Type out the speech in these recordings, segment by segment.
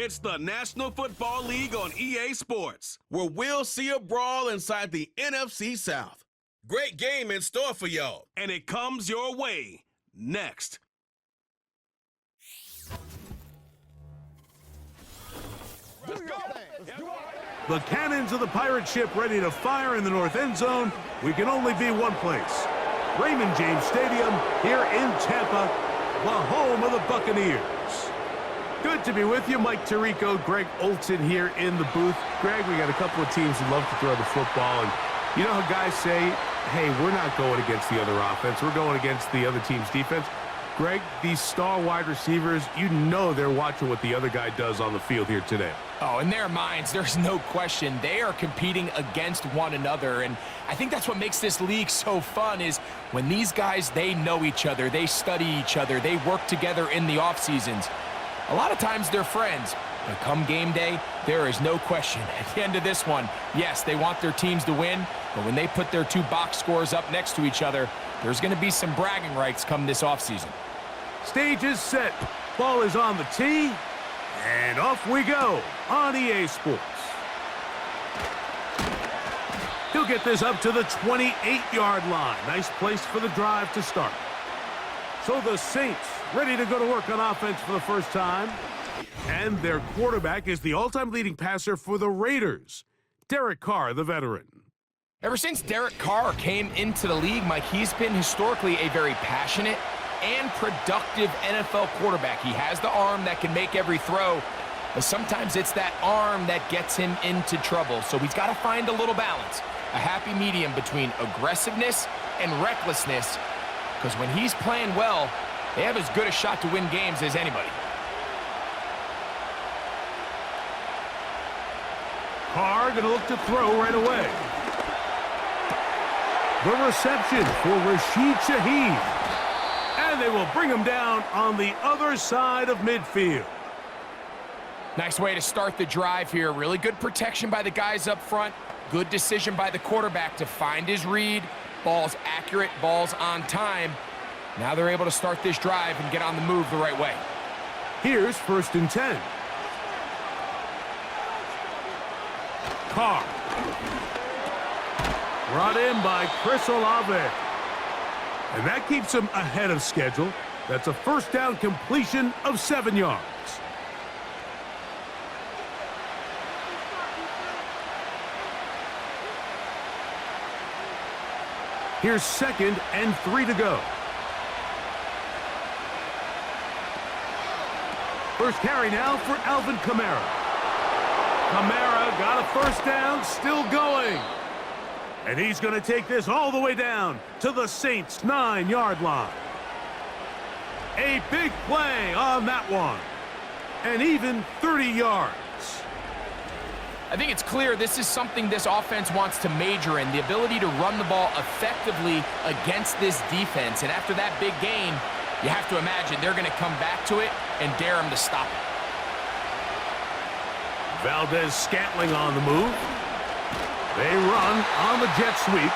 It's the National Football League on EA Sports, where we'll see a brawl inside the NFC South. Great game in store for y'all, and it comes your way next. The cannons of the pirate ship ready to fire in the north end zone. We can only be one place. Raymond James Stadium here in Tampa, the home of the Buccaneers. Good to be with you. Mike Tirico, Greg Olson here in the booth. Greg, we got a couple of teams who love to throw the football, and you know how guys say, hey, we're not going against the other offense. We're going against the other team's defense. Greg, these star wide receivers, you know they're watching what the other guy does on the field here today. Oh, in their minds, there's no question. They are competing against one another, and I think that's what makes this league so fun is when these guys, they know each other, they study each other, they work together in the off seasons. A lot of times they're friends, but come game day, there is no question. At the end of this one, yes, they want their teams to win, but when they put their two box scores up next to each other, there's going to be some bragging rights come this offseason. Stage is set. Ball is on the tee, and off we go on EA Sports. He'll get this up to the 28-yard line. Nice place for the drive to start. So the Saints ready to go to work on offense for the first time. And their quarterback is the all-time leading passer for the Raiders, Derek Carr, the veteran. Ever since Derek Carr came into the league, Mike, he's been historically a very passionate and productive NFL quarterback. He has the arm that can make every throw, but sometimes it's that arm that gets him into trouble. So he's got to find a little balance, a happy medium between aggressiveness and recklessness, because when he's playing well, they have as good a shot to win games as anybody. Carr going to look to throw right away. The reception for Rashid Shaheed. And they will bring him down on the other side of midfield. Nice way to start the drive here. Really good protection by the guys up front. Good decision by the quarterback to find his read. Ball's accurate, ball's on time. Now they're able to start this drive and get on the move the right way. Here's 1st and 10. Carr. Brought in by Chris Olave. And that keeps him ahead of schedule. That's a first down completion of 7 yards. Here's 2nd and 3 to go. First carry now for Alvin Kamara. Kamara got a first down, still going. And he's going to take this all the way down to the Saints' 9-yard line. A big play on that one. And even 30 yards. I think it's clear this is something this offense wants to major in, the ability to run the ball effectively against this defense. And after that big gain, you have to imagine they're going to come back to it and dare them to stop it. Valdez-Scantling on the move. They run on the jet sweep,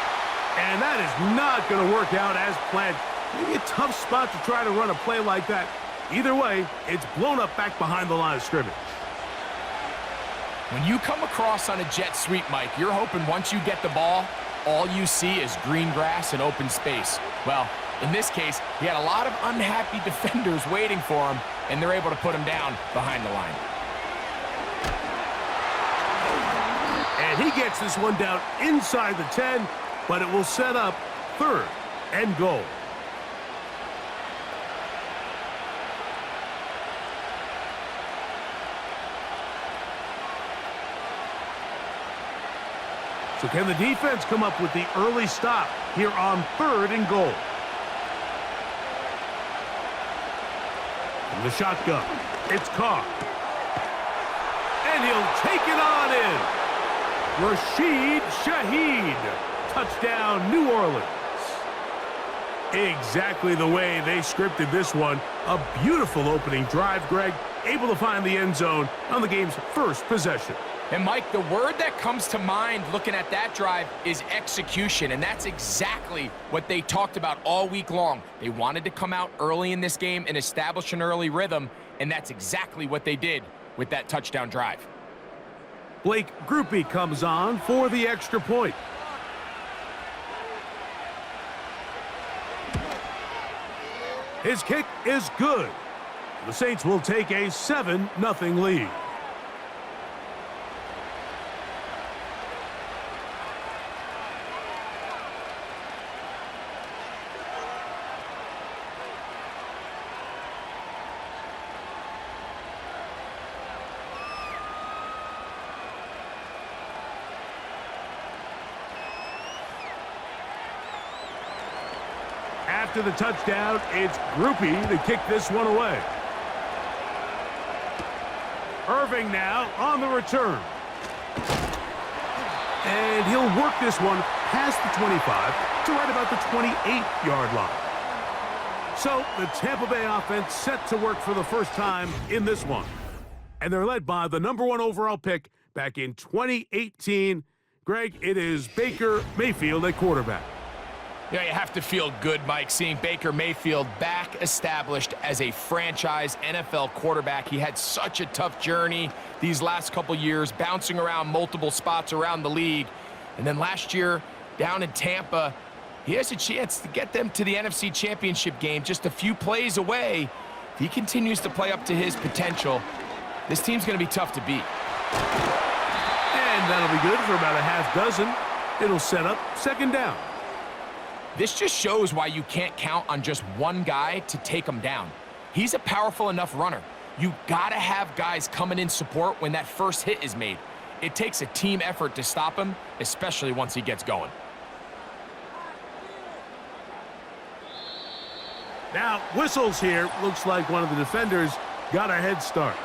and that is not going to work out as planned. Maybe a tough spot to try to run a play like that. Either way, it's blown up back behind the line of scrimmage. When you come across on a jet sweep, Mike, you're hoping once you get the ball, all you see is green grass and open space. Well, in this case, he had a lot of unhappy defenders waiting for him, and they're able to put him down behind the line. And he gets this one down inside the 10, but it will set up 3rd and goal. So can the defense come up with the early stop here on 3rd and goal? From the shotgun, it's Carr. And he'll take it on in. Rashid Shaheed. Touchdown, New Orleans. Exactly the way they scripted this one. A beautiful opening drive, Greg. Able to find the end zone on the game's first possession. And, Mike, the word that comes to mind looking at that drive is execution, and that's exactly what they talked about all week long. They wanted to come out early in this game and establish an early rhythm, and that's exactly what they did. with that touchdown drive. Blake Groupie comes on for the extra point. His kick is good. The Saints will take a 7-0 lead. After the touchdown, it's Groupie to kick this one away. Irving now on the return. And he'll work this one past the 25 to right about the 28-yard line. So the Tampa Bay offense set to work for the first time in this one. And they're led by the #1 overall pick back in 2018. Greg, it is Baker Mayfield at quarterback. Yeah, you have to feel good, Mike, seeing Baker Mayfield back established as a franchise NFL quarterback. He had such a tough journey these last couple years, bouncing around multiple spots around the league. And then last year, down in Tampa, he has a chance to get them to the NFC Championship game just a few plays away. If he continues to play up to his potential, this team's going to be tough to beat. And that'll be good for about a half dozen. It'll set up second down. This just shows why you can't count on just one guy to take him down. He's a powerful enough runner. You gotta have guys coming in support when that first hit is made. It takes a team effort to stop him, especially once he gets going. Now, whistles here. Looks like one of the defenders got a head start.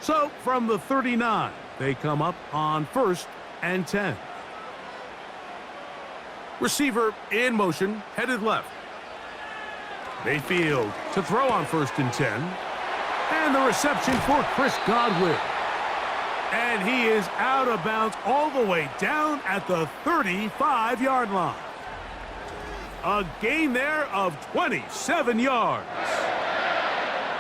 So, from the 39, they come up on 1st and 10. Receiver in motion, headed left. Mayfield to throw on 1st and 10. And the reception for Chris Godwin. And he is out of bounds all the way down at the 35-yard line. A gain there of 27 yards.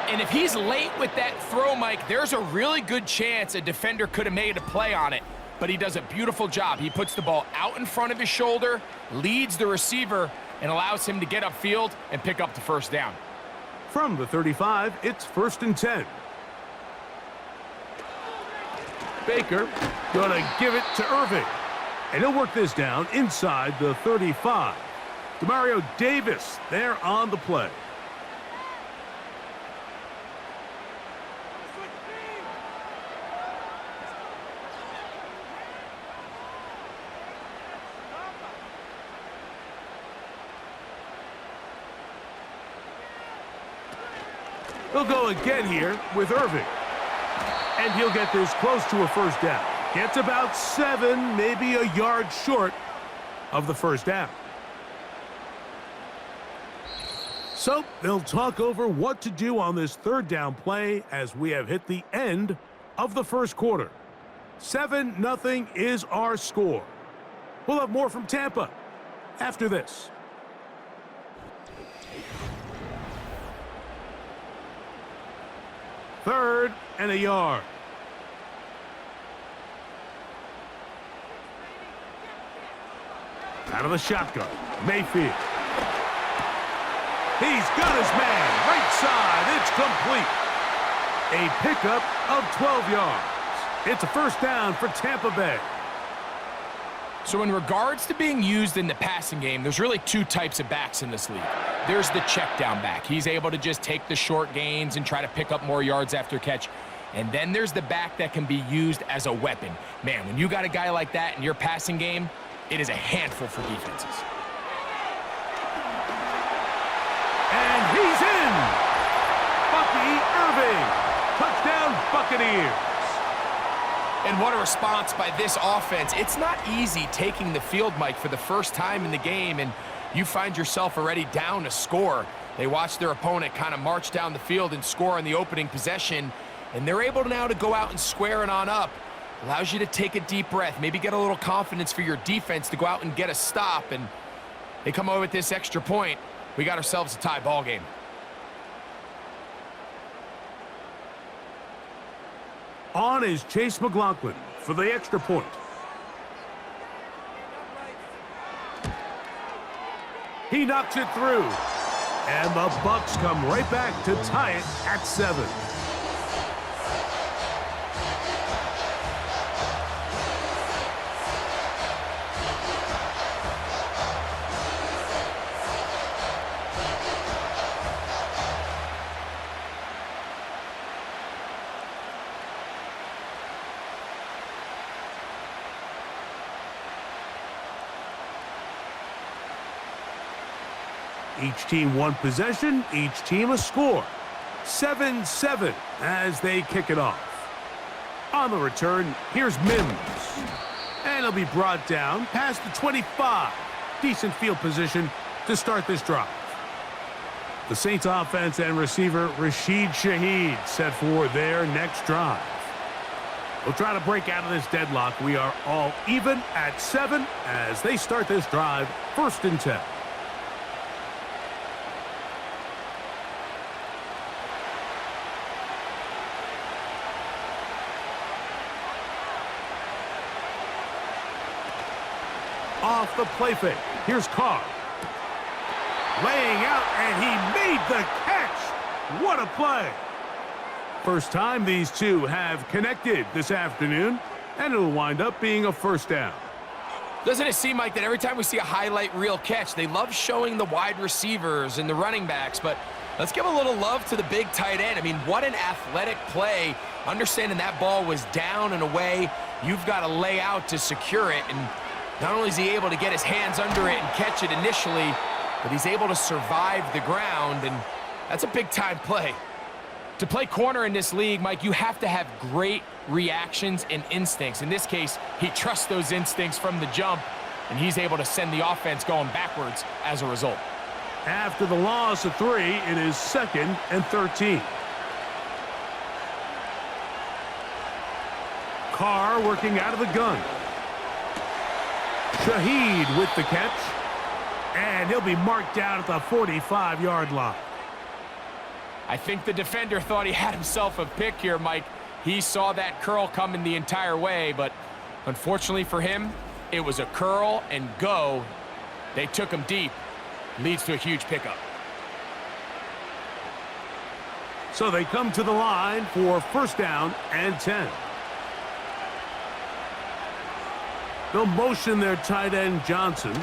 And if he's late with that throw, Mike, there's a really good chance a defender could have made a play on it. But he does a beautiful job. He puts the ball out in front of his shoulder, leads the receiver, and allows him to get upfield and pick up the first down. From the 35, it's 1st and 10. Baker gonna give it to Irving. And he'll work this down inside the 35. Demario Davis there on the play. He'll go again here with Irving. And he'll get this close to a first down. Gets about 7, maybe a yard short of the first down. So they'll talk over what to do on this third down play as we have hit the end of the first quarter. 7-0 is our score. We'll have more from Tampa after this. Third and a yard. Out of the shotgun, Mayfield. He's got his man, right side, it's complete. A pickup of 12 yards. It's a first down for Tampa Bay. So in regards to being used in the passing game, there's really two types of backs in this league. There's the check down back. He's able to just take the short gains and try to pick up more yards after catch. And then there's the back that can be used as a weapon. Man, when you got a guy like that in your passing game, it is a handful for defenses. And he's in! Bucky Irving. Touchdown Buccaneers. And what a response by this offense. It's not easy taking the field, Mike, for the first time in the game. And you find yourself already down a score. They watch their opponent kind of march down the field and score on the opening possession, and they're able now to go out and square it on up. Allows you to take a deep breath, maybe get a little confidence for your defense to go out and get a stop, and they come away with this extra point. We got ourselves a tie ball game. On is Chase McLaughlin for the extra point. He knocks it through. And the Bucs come right back to tie it at 7. Each team one possession, each team a score. 7-7 as they kick it off. On the return, here's Mims. And he'll be brought down past the 25. Decent field position to start this drive. The Saints offense and receiver Rashid Shaheed set for their next drive. We'll try to break out of this deadlock. We are all even at 7 as they start this drive, 1st and 10. Off the play fake. Here's Carr. Laying out, and he made the catch. What a play. First time these two have connected this afternoon, and it'll wind up being a first down. Doesn't it seem like that every time we see a highlight reel catch, they love showing the wide receivers and the running backs, but let's give a little love to the big tight end. I mean, what an athletic play. Understanding that ball was down and away, you've got to lay out to secure it, and not only is he able to get his hands under it and catch it initially, but he's able to survive the ground, and that's a big-time play. To play corner in this league, Mike, you have to have great reactions and instincts. In this case, he trusts those instincts from the jump, and he's able to send the offense going backwards as a result. After the loss of 3, it is 2nd and 13. Carr working out of the gun. Shaheed with the catch, and he'll be marked down at the 45-yard line. I think the defender thought he had himself a pick here, Mike. He saw that curl coming the entire way, but unfortunately for him, it was a curl and go. They took him deep. Leads to a huge pickup. So they come to the line for 1st down and 10. They'll motion their tight end, Johnson.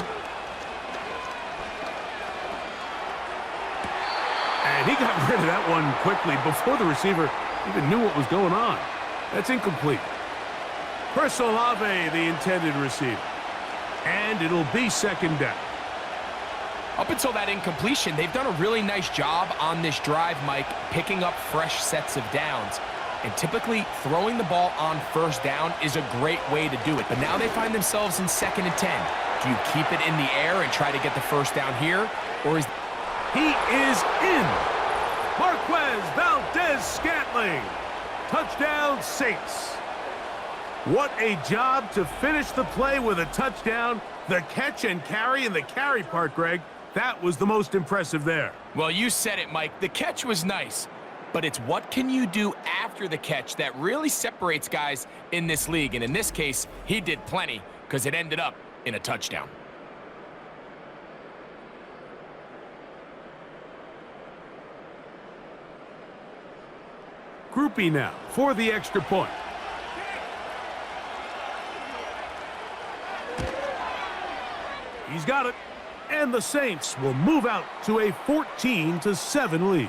And he got rid of that one quickly before the receiver even knew what was going on. That's incomplete. Chris Olave, the intended receiver. And it'll be 2nd down. Up until that incompletion, they've done a really nice job on this drive, Mike, picking up fresh sets of downs. And typically, throwing the ball on 1st down is a great way to do it. But now they find themselves in 2nd and 10. Do you keep it in the air and try to get the 1st down here? Or is... He is in. Marquez Valdez-Scantling. Touchdown, Saints. What a job to finish the play with a touchdown. The catch and carry, and the carry part, Greg, that was the most impressive there. Well, you said it, Mike. The catch was nice. But it's what can you do after the catch that really separates guys in this league. And in this case, he did plenty because it ended up in a touchdown. Groupie now for the extra point. He's got it. And the Saints will move out to a 14-7 lead.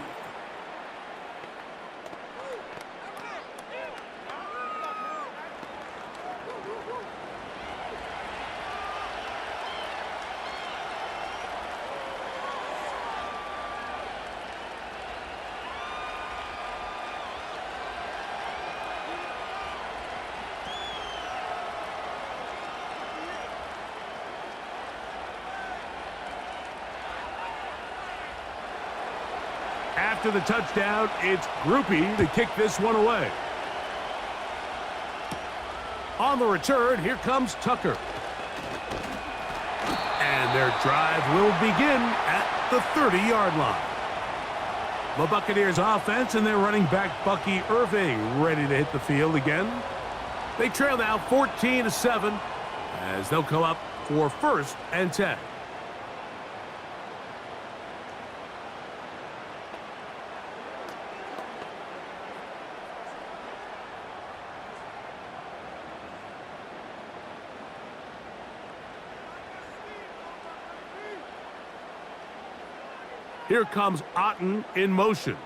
After the touchdown, it's Groupie to kick this one away. On the return, here comes Tucker. And their drive will begin at the 30-yard line. The Buccaneers offense and their running back Bucky Irving ready to hit the field again. They trail now 14-7 as they'll come up for 1st and 10. Here comes Otten in motion.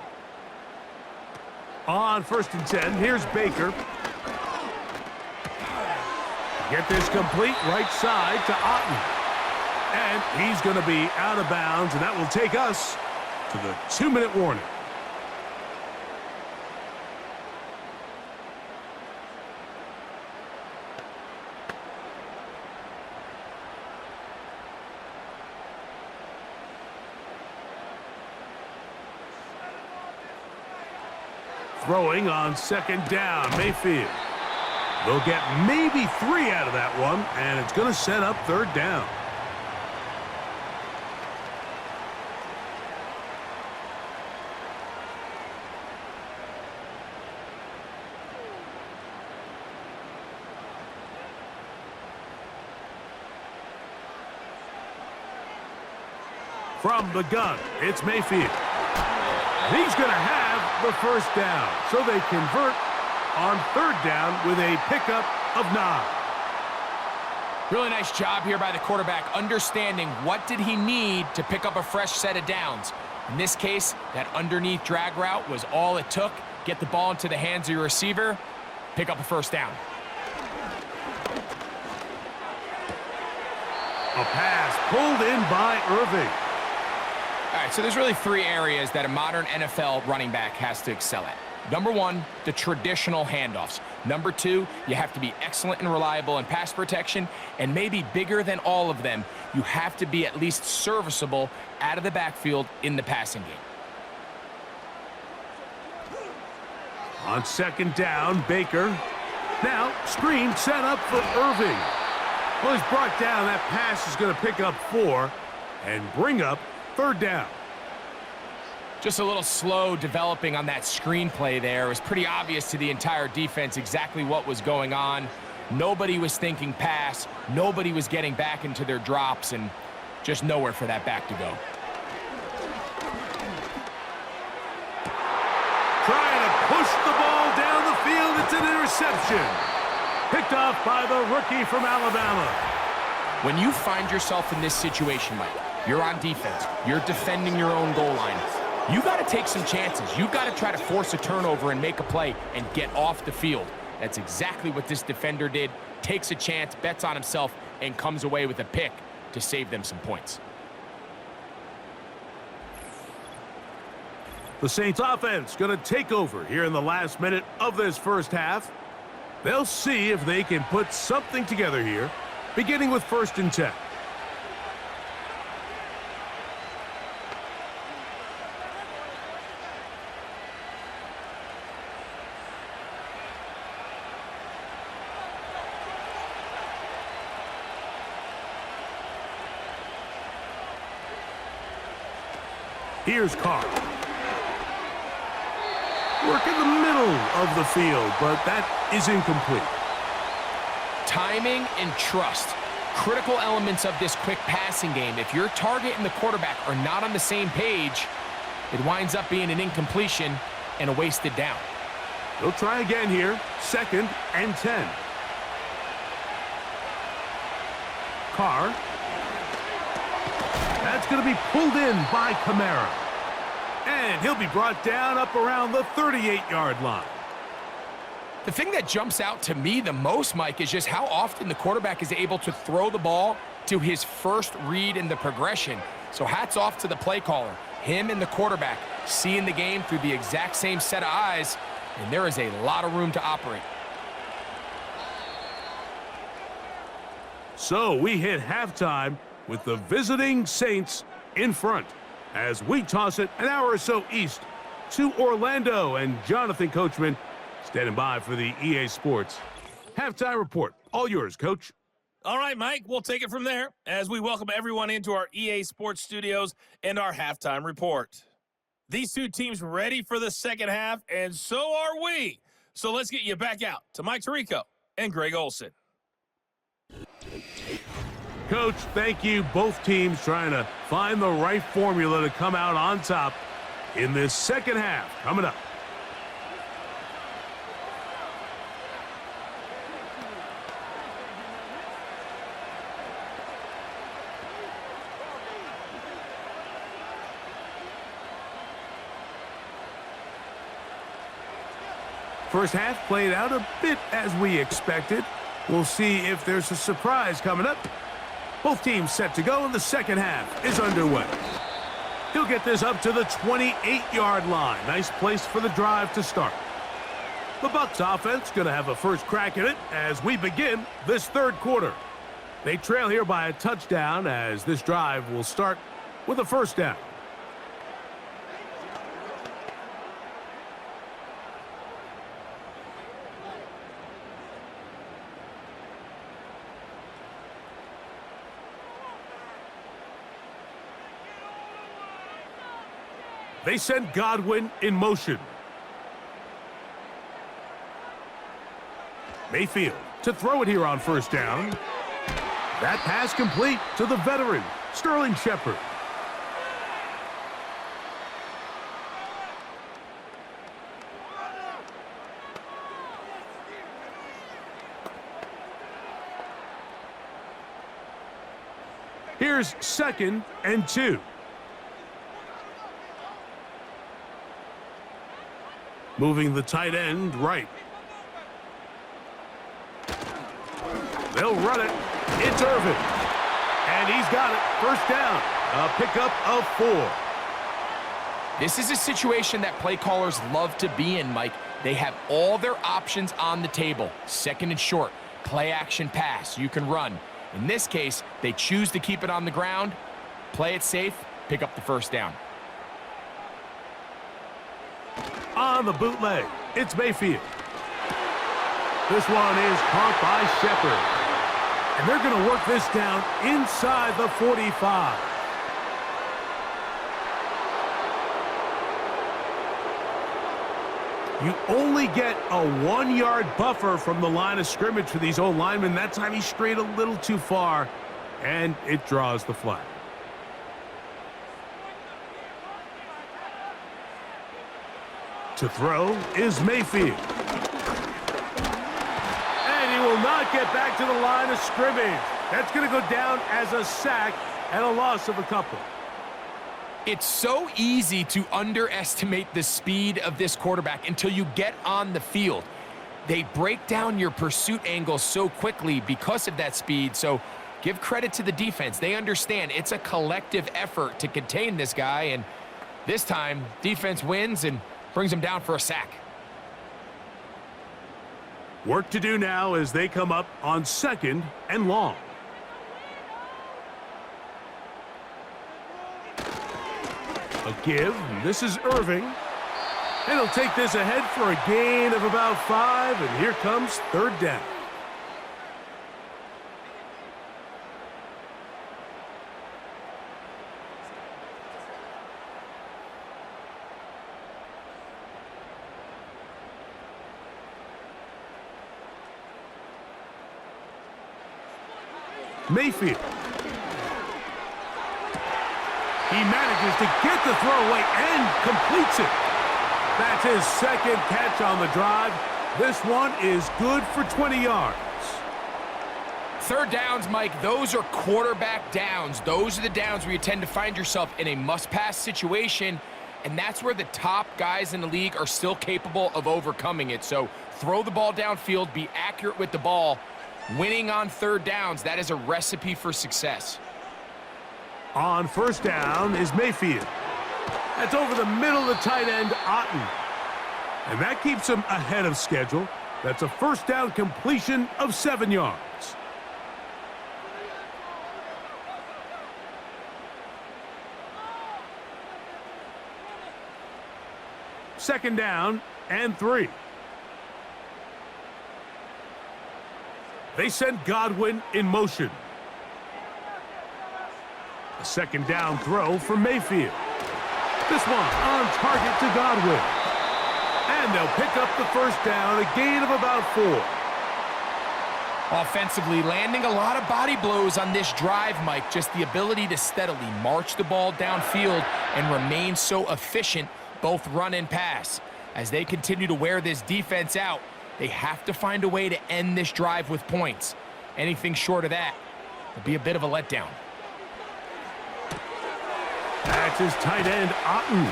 On 1st and 10, here's Baker. Get this complete right side to Otten. And he's going to be out of bounds, and that will take us to the 2-minute warning. Throwing on 2nd down, Mayfield. They'll get maybe 3 out of that one, and it's going to set up 3rd down. From the gun, it's Mayfield. He's going to have the 1st down, so they convert on 3rd down with a pickup of 9. Really nice job here by the quarterback, understanding what did he need to pick up a fresh set of downs. In this case, that underneath drag route was all it took. Get the ball into the hands of your receiver, pick up a 1st down. A pass pulled in by Irving. All right, so there's really 3 areas that a modern NFL running back has to excel at. Number 1, the traditional handoffs. Number 2, you have to be excellent and reliable in pass protection. And maybe bigger than all of them, you have to be at least serviceable out of the backfield in the passing game. On 2nd down, Baker. Now, screen set up for Irving. Well, he's brought down. That pass is going to pick up 4 and bring up 3rd down. Just a little slow developing on that screenplay there. It was pretty obvious to the entire defense exactly what was going on. Nobody was thinking pass. Nobody was getting back into their drops, and just nowhere for that back to go. Trying to push the ball down the field. It's an interception. Picked off by the rookie from Alabama. When you find yourself in this situation, Mike, you're on defense. You're defending your own goal line. You got to take some chances. You got to try to force a turnover and make a play and get off the field. That's exactly what this defender did. Takes a chance, bets on himself, and comes away with a pick to save them some points. The Saints offense going to take over here in the last minute of this 1st half. They'll see if they can put something together here, beginning with 1st and 10. Here's Carr. Work in the middle of the field, but that is incomplete. Timing and trust, critical elements of this quick passing game. If your target and the quarterback are not on the same page, it winds up being an incompletion and a wasted down. They'll try again here, 2nd and 10. Carr. That's going to be pulled in by Kamara. And he'll be brought down up around the 38-yard line. The thing that jumps out to me the most, Mike, is just how often the quarterback is able to throw the ball to his first read in the progression. So hats off to the play caller. Him and the quarterback seeing the game through the exact same set of eyes, and there is a lot of room to operate. So we hit halftime with the visiting Saints in front as we toss it an hour or so east to Orlando. And Jonathan Coachman standing by for the EA Sports Halftime Report. All yours, Coach. All right, Mike, we'll take it from there as we welcome everyone into our EA Sports studios and our halftime report. These two teams ready for the second half, and so are we. So let's get you back out to Mike Tirico and Greg Olson. Coach, thank you. Both teams trying to find the right formula to come out on top in this second half. Coming up. First half played out a bit as we expected. We'll see if there's a surprise coming up. Both teams set to go, and the second half is underway. He'll get this up to the 28-yard line. Nice place for the drive to start. The Bucs offense going to have a first crack at it as we begin this third quarter. They trail here by a touchdown as this drive will start with a first down. They send Godwin in motion. Mayfield to throw it here on first down. That pass complete to the veteran, Sterling Shepard. Here's 2nd and 2. Moving the tight end right. They'll run it. It's Irvin. And he's got it. First down. A pickup of 4. This is a situation that play callers love to be in, Mike. They have all their options on the table. Second and short. Play action pass. You can run. In this case, they choose to keep it on the ground, play it safe, pick up the first down. On the bootleg, it's Mayfield. This one is caught by Shepard. And they're going to work this down inside the 45. You only get a 1-yard buffer from the line of scrimmage for these old linemen. That time he strayed a little too far, and it draws the flag. To throw is Mayfield. And he will not get back to the line of scrimmage. That's going to go down as a sack and a loss of a couple. It's so easy to underestimate the speed of this quarterback until you get on the field. They break down your pursuit angle so quickly because of that speed, so give credit to the defense. They understand it's a collective effort to contain this guy, and this time, defense wins and brings him down for a sack. Work to do now as they come up on 2nd and long. A give. This is Irving. And he'll take this ahead for a gain of about 5, and here comes 3rd down. Mayfield. He manages to get the throw away and completes it. That's his 2nd catch on the drive. This one is good for 20 yards. 3rd downs, Mike, those are quarterback downs. Those are the downs where you tend to find yourself in a must-pass situation, and that's where the top guys in the league are still capable of overcoming it. So throw the ball downfield, be accurate with the ball. Winning on 3rd downs, that is a recipe for success. On 1st down is Mayfield. That's over the middle of the tight end, Otten. And that keeps him ahead of schedule. That's a 1st down completion of 7 yards. 2nd down and 3. They send Godwin in motion. A 2nd down throw for Mayfield. This one on target to Godwin. And they'll pick up the 1st down, a gain of about 4. Offensively, landing a lot of body blows on this drive, Mike. Just the ability to steadily march the ball downfield and remain so efficient, both run and pass. As they continue to wear this defense out, they have to find a way to end this drive with points. Anything short of that would be a bit of a letdown. That's his tight end, Otten.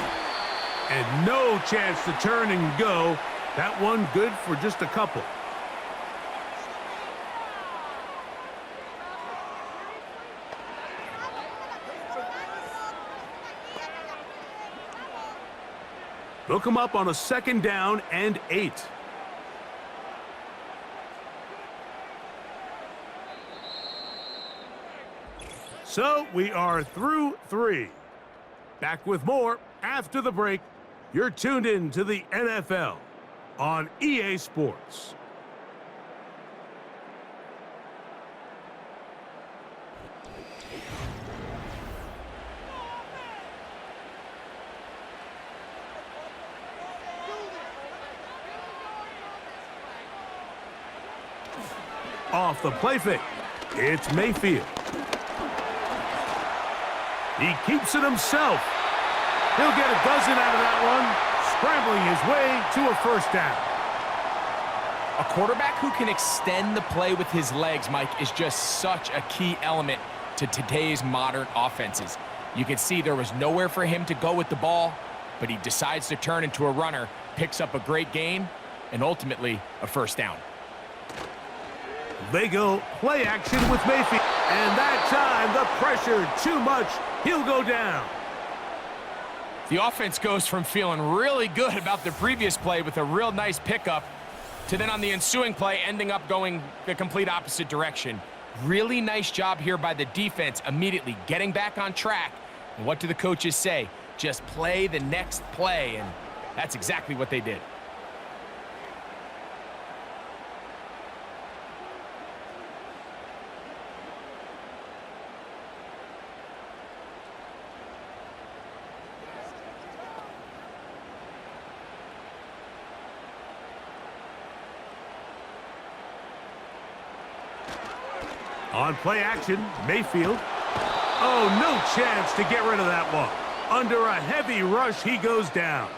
And no chance to turn and go. That one good for just a couple. They'll come up on a 2nd down and 8. So we are through 3. Back with more after the break. You're tuned in to the NFL on EA Sports. Off the play fake, it's Mayfield. He keeps it himself. He'll get a dozen out of that one, scrambling his way to a 1st down. A quarterback who can extend the play with his legs, Mike, is just such a key element to today's modern offenses. You can see there was nowhere for him to go with the ball, but he decides to turn into a runner, picks up a great gain, and ultimately a 1st down. They go play action with Mayfield. And that time, the pressure too much. He'll go down. The offense goes from feeling really good about the previous play with a real nice pickup to then on the ensuing play ending up going the complete opposite direction. Really nice job here by the defense, immediately getting back on track. And what do the coaches say? Just play the next play, and that's exactly what they did. On play action, Mayfield. Oh, no chance to get rid of that one. Under a heavy rush, he goes down.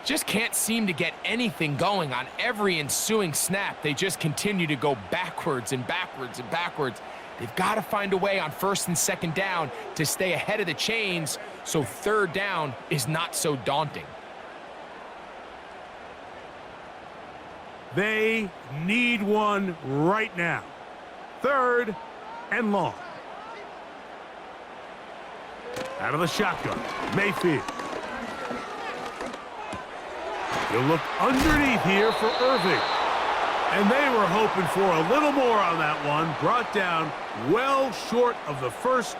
Just can't seem to get anything going on every ensuing snap. They just continue to go backwards and backwards and backwards. They've got to find a way on 1st and 2nd down to stay ahead of the chains so 3rd down is not so daunting. They need one right now. 3rd and long. Out of the shotgun, Mayfield. He'll look underneath here for Irving. And they were hoping for a little more on that one. Brought down well short of the 1st,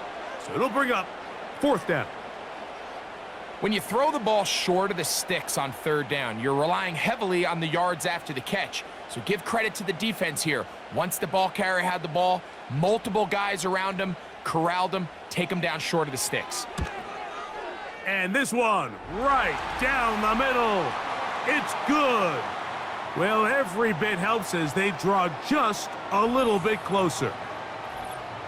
so it'll bring up 4th down. When you throw the ball short of the sticks on 3rd down, you're relying heavily on the yards after the catch. So give credit to the defense here. Once the ball carrier had the ball, multiple guys around him, corralled him, take him down short of the sticks. And this one, right down the middle. It's good. Well, every bit helps as they draw just a little bit closer.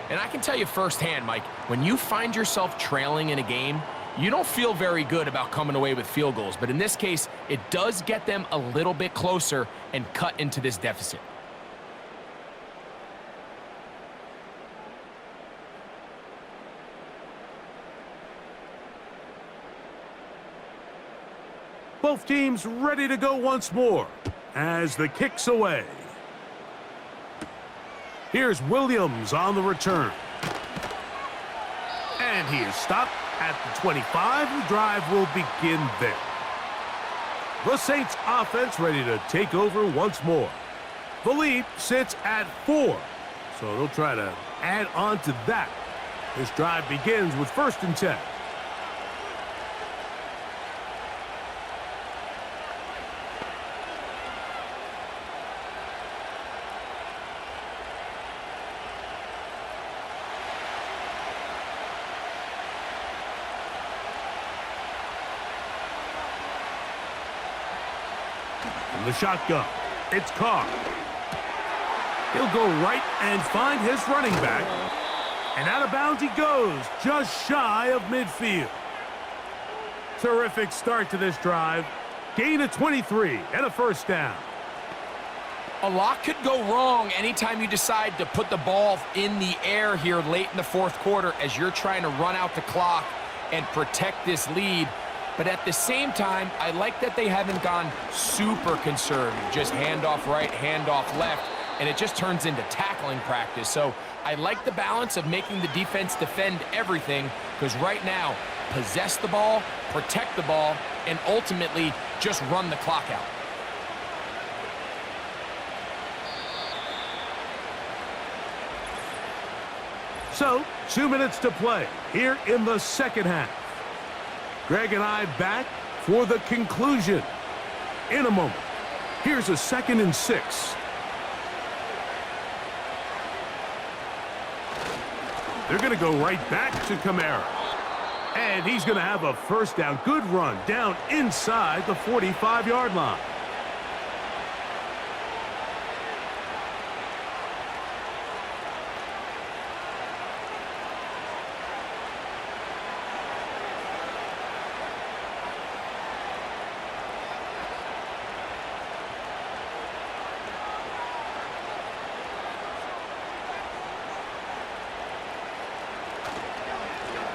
And I can tell you firsthand, Mike, when you find yourself trailing in a game, you don't feel very good about coming away with field goals. But in this case, it does get them a little bit closer and cut into this deficit. Both teams ready to go once more as the kick's away. Here's Williams on the return. And he is stopped at the 25. The drive will begin there. The Saints offense ready to take over once more. The lead sits at 4, so they'll try to add on to that. This drive begins with 1st and 10. From the shotgun, it's Carr. He'll go right and find his running back. And out of bounds he goes, just shy of midfield. Terrific start to this drive. Gain of 23 and a first down. A lot could go wrong anytime you decide to put the ball in the air here late in the fourth quarter as you're trying to run out the clock and protect this lead. But at the same time, I like that they haven't gone super conservative. Just handoff right, handoff left, and it just turns into tackling practice. So I like the balance of making the defense defend everything, because right now, possess the ball, protect the ball, and ultimately just run the clock out. So, 2 minutes to play here in the second half. Greg and I back for the conclusion in a moment. Here's a 2nd and 6. They're going to go right back to Kamara. And he's going to have a first down. Good run down inside the 45-yard line.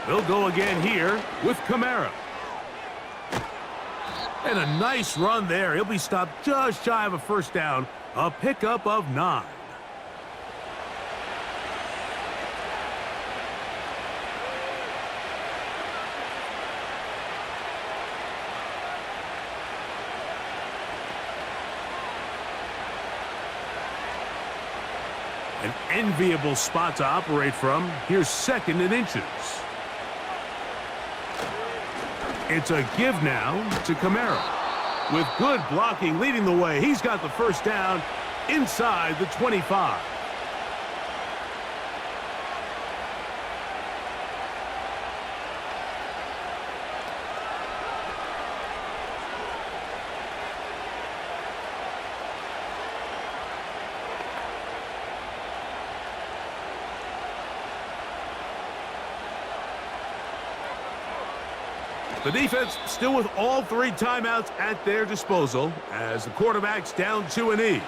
They'll go again here with Kamara. And a nice run there. He'll be stopped just shy of a first down. A pickup of 9. An enviable spot to operate from. Here's 2nd and inches. It's a give now to Kamara. With good blocking leading the way, he's got the first down inside the 25. The defense still with all 3 timeouts at their disposal as the quarterback's down to a knee.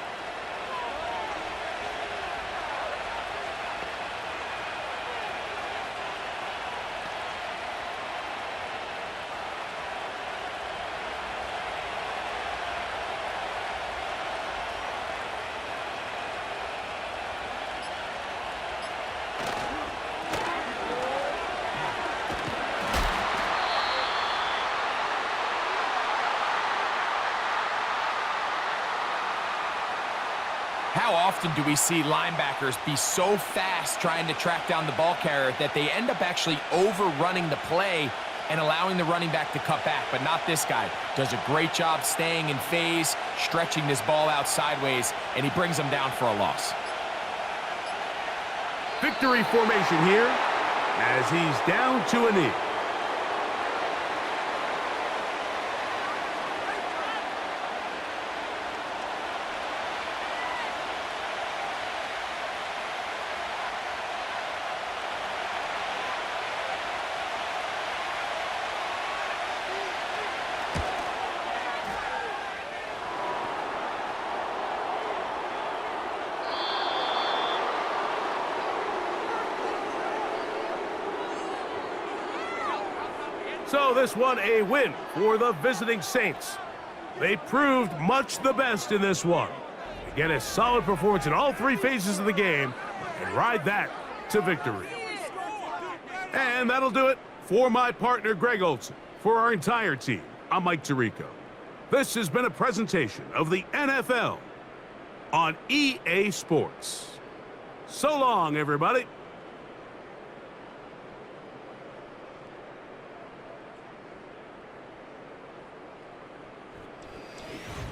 How often do we see linebackers be so fast trying to track down the ball carrier that they end up actually overrunning the play and allowing the running back to cut back? But not this guy. Does a great job staying in phase, stretching this ball out sideways, and he brings them down for a loss. Victory formation here as he's down to a knee. So this one a win for the visiting Saints. They proved much the best in this one. They get a solid performance in all 3 phases of the game and ride that to victory. And that'll do it for my partner Greg Olson. For our entire team, I'm Mike Tirico. This has been a presentation of the NFL on EA Sports. So long, everybody.